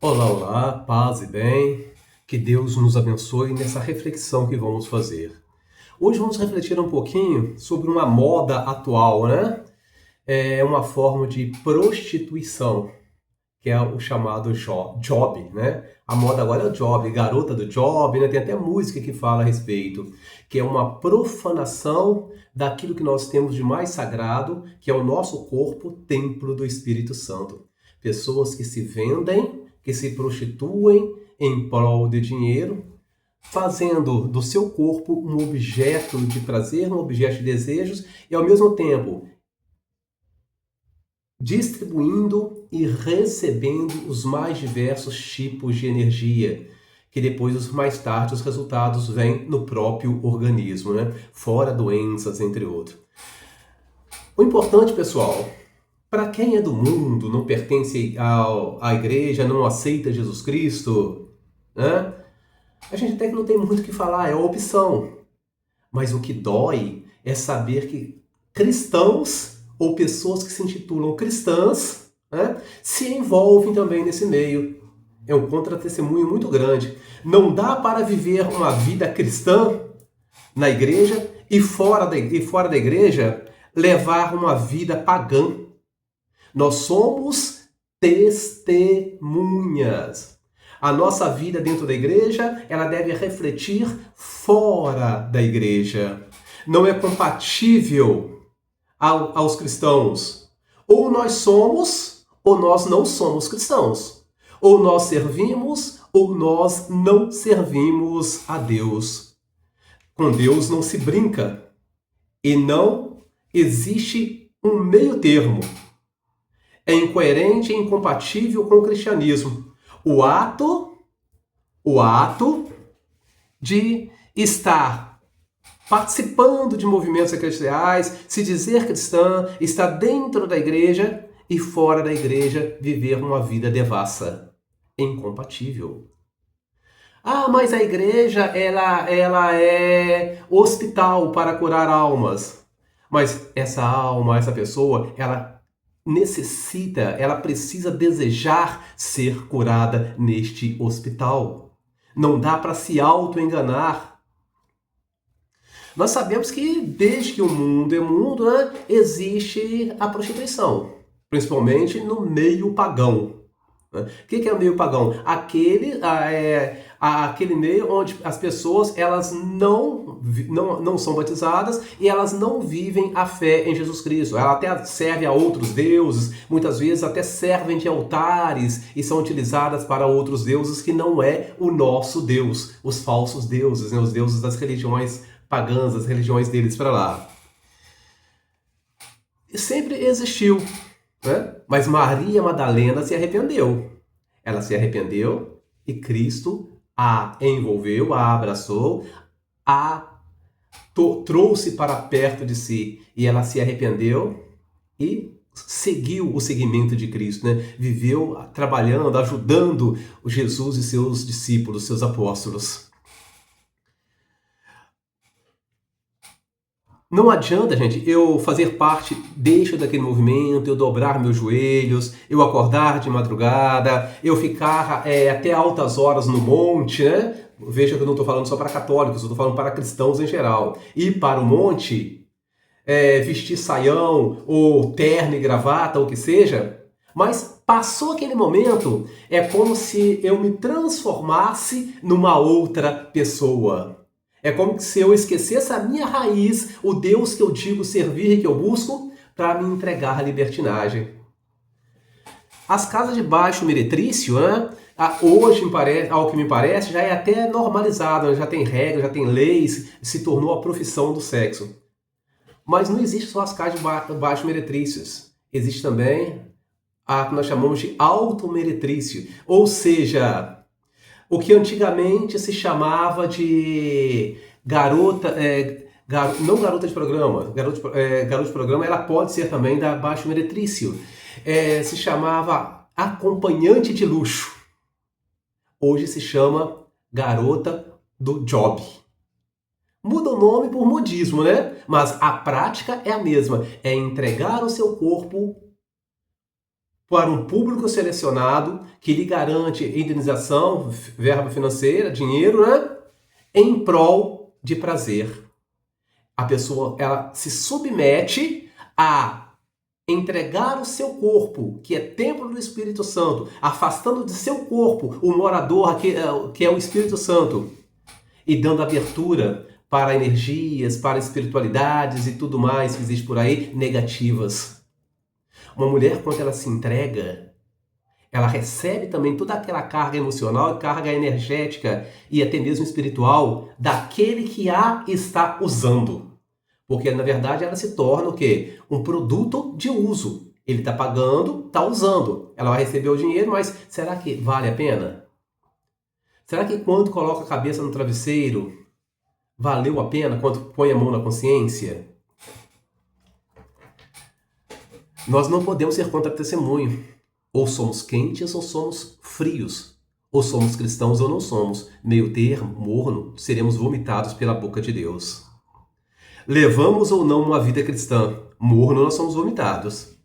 Olá, olá, paz e bem. Que Deus nos abençoe nessa reflexão que vamos fazer. Hoje vamos refletir um pouquinho sobre uma moda atual, né? É uma forma de prostituição, que é o chamado job, né? A moda agora é o job, garota do job, né? Tem até música que fala a respeito, que é uma profanação daquilo que nós temos de mais sagrado, que é o nosso corpo, templo do Espírito Santo. Pessoas que se vendem, que se prostituem em prol de dinheiro, fazendo do seu corpo um objeto de prazer, um objeto de desejos e ao mesmo tempo distribuindo e recebendo os mais diversos tipos de energia, que depois, mais tarde, os resultados vêm no próprio organismo, né? Fora doenças, entre outros. O importante, pessoal, para quem é do mundo, não pertence à igreja, não aceita Jesus Cristo, né? A gente até que não tem muito o que falar, é a opção. Mas o que dói é saber que cristãos ou pessoas que se intitulam cristãs, né, se envolvem também nesse meio. É um contra-testemunho muito grande. Não dá para viver uma vida cristã na igreja e fora da igreja levar uma vida pagã. Nós somos testemunhas. A nossa vida dentro da igreja, ela deve refletir fora da igreja. Não é compatível aos cristãos. Ou nós somos, ou nós não somos cristãos. Ou nós servimos, ou nós não servimos a Deus. Com Deus não se brinca. E não existe um meio termo. É incoerente e incompatível com o cristianismo. O ato de estar participando de movimentos eclesiais, se dizer cristã, estar dentro da igreja e fora da igreja viver uma vida devassa. É incompatível. Ah, mas a igreja ela é hospital para curar almas. Mas essa alma, essa pessoa, ela precisa desejar ser curada neste hospital. Não dá para se auto-enganar. Nós sabemos que desde que o mundo é mundo, né, existe a prostituição, principalmente no meio pagão. O que é o meio pagão? Aquele meio onde as pessoas elas não são batizadas e elas não vivem a fé em Jesus Cristo. Ela até serve a outros deuses, muitas vezes até servem de altares e são utilizadas para outros deuses que não é o nosso Deus, os falsos deuses, né? Os deuses das religiões pagãs, as religiões deles para lá. E sempre existiu, né? Mas Maria Madalena se arrependeu. Ela se arrependeu e Cristo a envolveu, a abraçou, a trouxe para perto de si. E ela se arrependeu e seguiu o seguimento de Cristo, né? Viveu trabalhando, ajudando Jesus e seus discípulos, seus apóstolos. Não adianta, gente, eu fazer parte, deixo daquele movimento, eu dobrar meus joelhos, eu acordar de madrugada, eu ficar até altas horas no monte, né? Veja que eu não estou falando só para católicos, eu estou falando para cristãos em geral. Ir para o monte, vestir saião, ou terno e gravata, ou o que seja, mas passou aquele momento, é como se eu me transformasse numa outra pessoa. É como se eu esquecesse a minha raiz, o Deus que eu digo servir e que eu busco, para me entregar à libertinagem. As casas de baixo meretrício, né? Hoje, ao que me parece, já é até normalizado, já tem regras, já tem leis, se tornou a profissão do sexo. Mas não existe só as casas de baixo meretrícios. Existe também a que nós chamamos de alto meretrício, ou seja, o que antigamente se chamava de garota, não garota de programa, garoto de programa, ela pode ser também da baixo meretrício. Se chamava acompanhante de luxo. Hoje se chama garota do job. Muda o nome por modismo, né? Mas a prática é a mesma. É entregar o seu corpo para um público selecionado que lhe garante indenização, verba financeira, dinheiro, né? Em prol de prazer. A pessoa, ela se submete a entregar o seu corpo, que é templo do Espírito Santo, afastando de seu corpo o morador, que é o Espírito Santo, e dando abertura para energias, para espiritualidades e tudo mais que existe por aí, negativas. Uma mulher, quando ela se entrega, ela recebe também toda aquela carga emocional, carga energética e até mesmo espiritual daquele que a está usando. Porque, na verdade, ela se torna o quê? Um produto de uso. Ele está pagando, está usando. Ela vai receber o dinheiro, mas será que vale a pena? Será que quando coloca a cabeça no travesseiro, valeu a pena quando põe a mão na consciência? Nós não podemos ser contra testemunho. Ou somos quentes ou somos frios. Ou somos cristãos ou não somos. Meio termo, morno, seremos vomitados pela boca de Deus. Levamos ou não uma vida cristã? Morno, nós somos vomitados.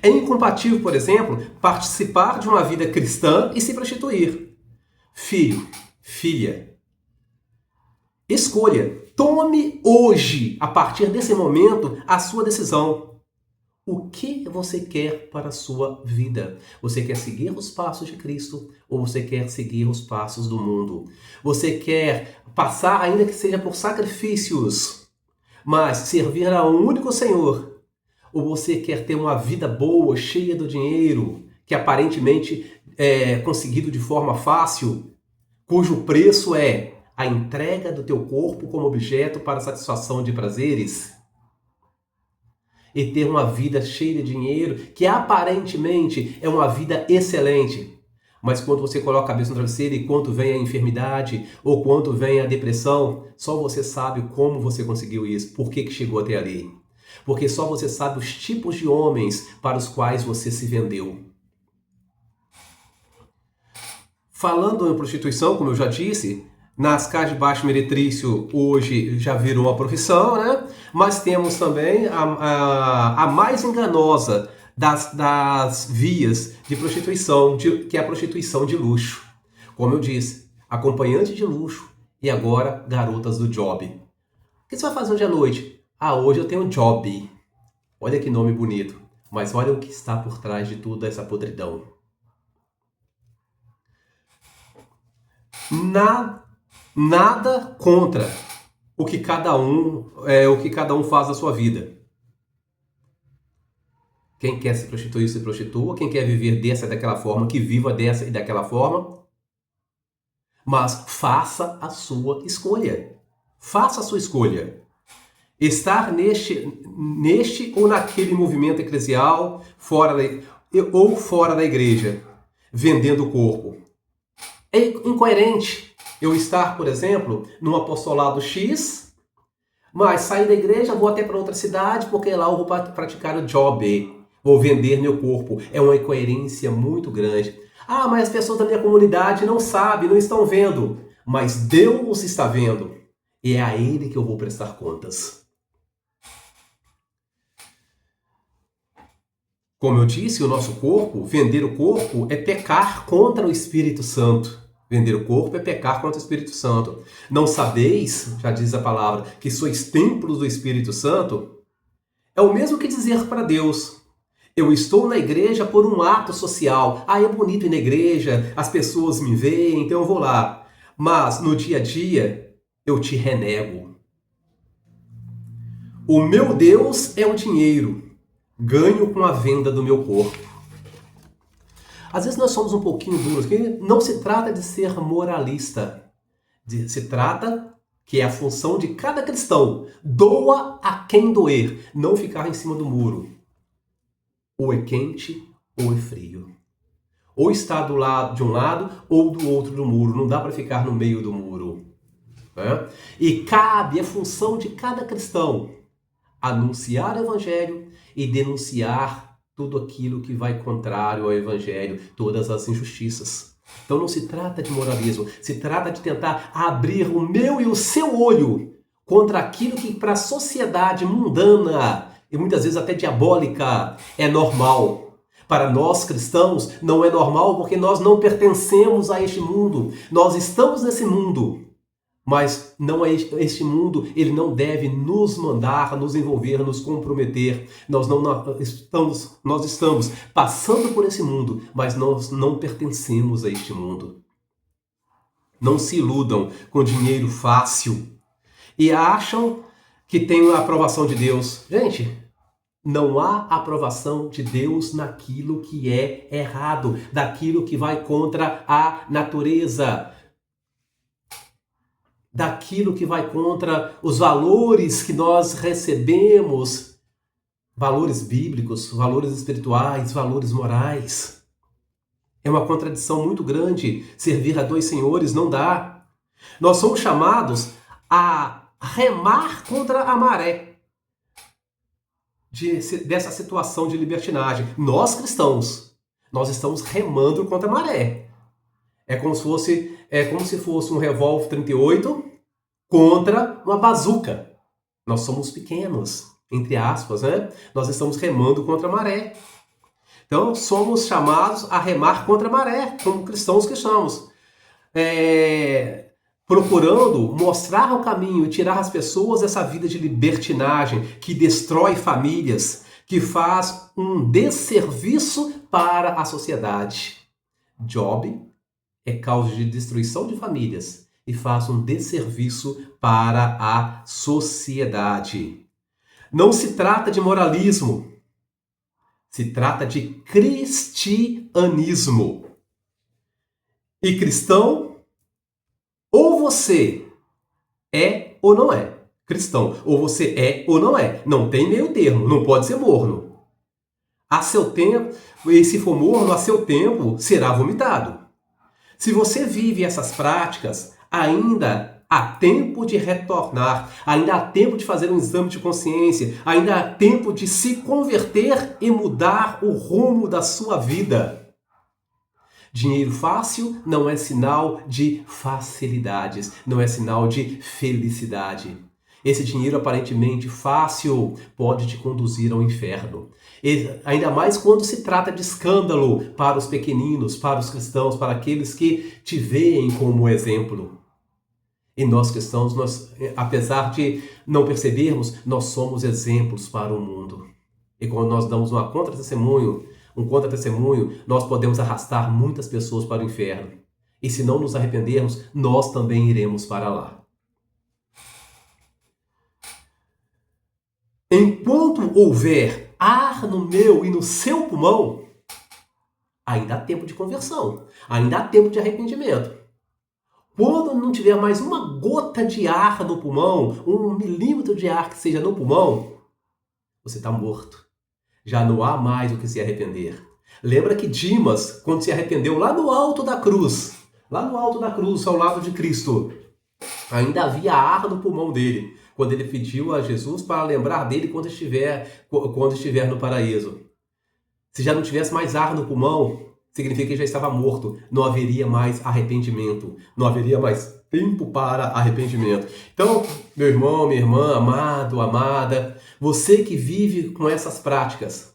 É incompatível, por exemplo, participar de uma vida cristã e se prostituir. Filho, filha, escolha. Tome hoje, a partir desse momento, a sua decisão. O que você quer para a sua vida? Você quer seguir os passos de Cristo ou você quer seguir os passos do mundo? Você quer passar, ainda que seja por sacrifícios, mas servir a um único Senhor? Ou você quer ter uma vida boa, cheia do dinheiro, que aparentemente é conseguido de forma fácil, cujo preço é a entrega do teu corpo como objeto para a satisfação de prazeres? E ter uma vida cheia de dinheiro, que aparentemente é uma vida excelente. Mas quando você coloca a cabeça no travesseiro e quando vem a enfermidade ou quando vem a depressão, só você sabe como você conseguiu isso, por que chegou até ali. Porque só você sabe os tipos de homens para os quais você se vendeu. Falando em prostituição, como eu já disse, nas casas de baixo meretrício hoje já virou uma profissão, né? Mas temos também a mais enganosa das vias de prostituição, que é a prostituição de luxo. Como eu disse, acompanhante de luxo e agora garotas do job. O que você vai fazer hoje à noite? Hoje eu tenho um job. Olha que nome bonito. Mas olha o que está por trás de toda essa podridão. Nada contra o que cada um faz da sua vida. Quem quer se prostituir, se prostitua. Quem quer viver dessa e daquela forma, que viva dessa e daquela forma. Mas faça a sua escolha. Faça a sua escolha. Estar neste ou naquele movimento eclesial, fora da igreja, vendendo o corpo. É incoerente eu estar, por exemplo, num apostolado X, mas sair da igreja, vou até para outra cidade, porque lá eu vou praticar o job, vou vender meu corpo. É uma incoerência muito grande. Mas as pessoas da minha comunidade não sabem, não estão vendo. Mas Deus está vendo. E é a Ele que eu vou prestar contas. Como eu disse, o nosso corpo, vender o corpo é pecar contra o Espírito Santo. Vender o corpo é pecar contra o Espírito Santo. Não sabeis, já diz a palavra, que sois templos do Espírito Santo? É o mesmo que dizer para Deus: eu estou na igreja por um ato social. É bonito ir na igreja, as pessoas me veem, então eu vou lá. Mas no dia a dia, eu te renego. O meu Deus é o dinheiro. Ganho com a venda do meu corpo. Às vezes nós somos um pouquinho duros, porque não se trata de ser moralista. Se trata que é a função de cada cristão. Doa a quem doer, não ficar em cima do muro. Ou é quente ou é frio. Ou está do lado de um lado ou do outro do muro. Não dá para ficar no meio do muro. Né? E cabe a função de cada cristão anunciar o evangelho e denunciar tudo aquilo que vai contrário ao evangelho, todas as injustiças. Então não se trata de moralismo, se trata de tentar abrir o meu e o seu olho contra aquilo que para a sociedade mundana e muitas vezes até diabólica é normal. Para nós cristãos não é normal porque nós não pertencemos a este mundo. Nós estamos nesse mundo, mas não é este mundo, ele não deve nos mandar, nos envolver, nos comprometer. Nós estamos passando por esse mundo, mas nós não pertencemos a este mundo. Não se iludam com dinheiro fácil e acham que tem a aprovação de Deus. Gente, não há aprovação de Deus naquilo que é errado, daquilo que vai contra a natureza, daquilo que vai contra os valores que nós recebemos, valores bíblicos, valores espirituais, valores morais. É uma contradição muito grande. Servir a dois senhores não dá. Nós somos chamados a remar contra a maré dessa situação de libertinagem. Nós cristãos, nós estamos remando contra a maré. É como se fosse um revólver 38 contra uma bazuca. Nós somos pequenos, entre aspas, né? Nós estamos remando contra a maré. Então, somos chamados a remar contra a maré, como cristãos que somos. Procurando mostrar o caminho e tirar as pessoas dessa vida de libertinagem que destrói famílias, que faz um desserviço para a sociedade. Job é causa de destruição de famílias e faz um desserviço para a sociedade. Não se trata de moralismo, se trata de cristianismo. E cristão, ou você é ou não é cristão, ou você é ou não é. Não tem meio termo, não pode ser morno. A seu tempo, e se for morno, a seu tempo será vomitado. Se você vive essas práticas, ainda há tempo de retornar, ainda há tempo de fazer um exame de consciência, ainda há tempo de se converter e mudar o rumo da sua vida. Dinheiro fácil não é sinal de facilidades, não é sinal de felicidade. Esse dinheiro aparentemente fácil pode te conduzir ao inferno. E ainda mais quando se trata de escândalo para os pequeninos, para os cristãos, para aqueles que te veem como exemplo. E nós cristãos, apesar de não percebermos, nós somos exemplos para o mundo. E quando nós damos um contra-testemunho, nós podemos arrastar muitas pessoas para o inferno. E se não nos arrependermos, nós também iremos para lá. Enquanto houver ar no meu e no seu pulmão, ainda há tempo de conversão, ainda há tempo de arrependimento. Quando não tiver mais uma gota de ar no pulmão, 1 milímetro de ar que seja no pulmão, você está morto. Já não há mais o que se arrepender. Lembra que Dimas, quando se arrependeu lá no alto da cruz, ao lado de Cristo, ainda havia ar no pulmão dele, quando ele pediu a Jesus para lembrar dele quando estiver no paraíso. Se já não tivesse mais ar no pulmão, significa que já estava morto. Não haveria mais arrependimento. Não haveria mais tempo para arrependimento. Então, meu irmão, minha irmã, amado, amada, você que vive com essas práticas,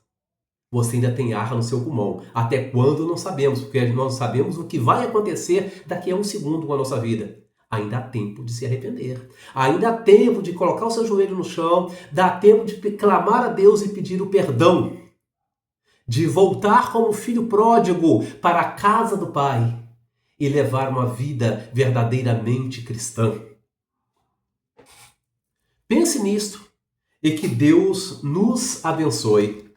você ainda tem ar no seu pulmão. Até quando não sabemos, porque nós sabemos o que vai acontecer daqui a um segundo com a nossa vida. Ainda há tempo de se arrepender. Ainda há tempo de colocar o seu joelho no chão, dá tempo de clamar a Deus e pedir o perdão. De voltar como filho pródigo para a casa do Pai e levar uma vida verdadeiramente cristã. Pense nisto e que Deus nos abençoe.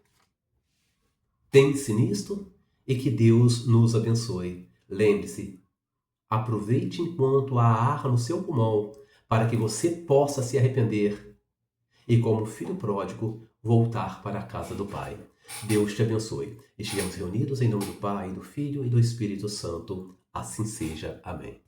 Pense nisto e que Deus nos abençoe. Lembre-se, aproveite enquanto há ar no seu pulmão para que você possa se arrepender e, como filho pródigo, voltar para a casa do Pai. Deus te abençoe. Estivemos reunidos em nome do Pai, do Filho e do Espírito Santo. Assim seja. Amém.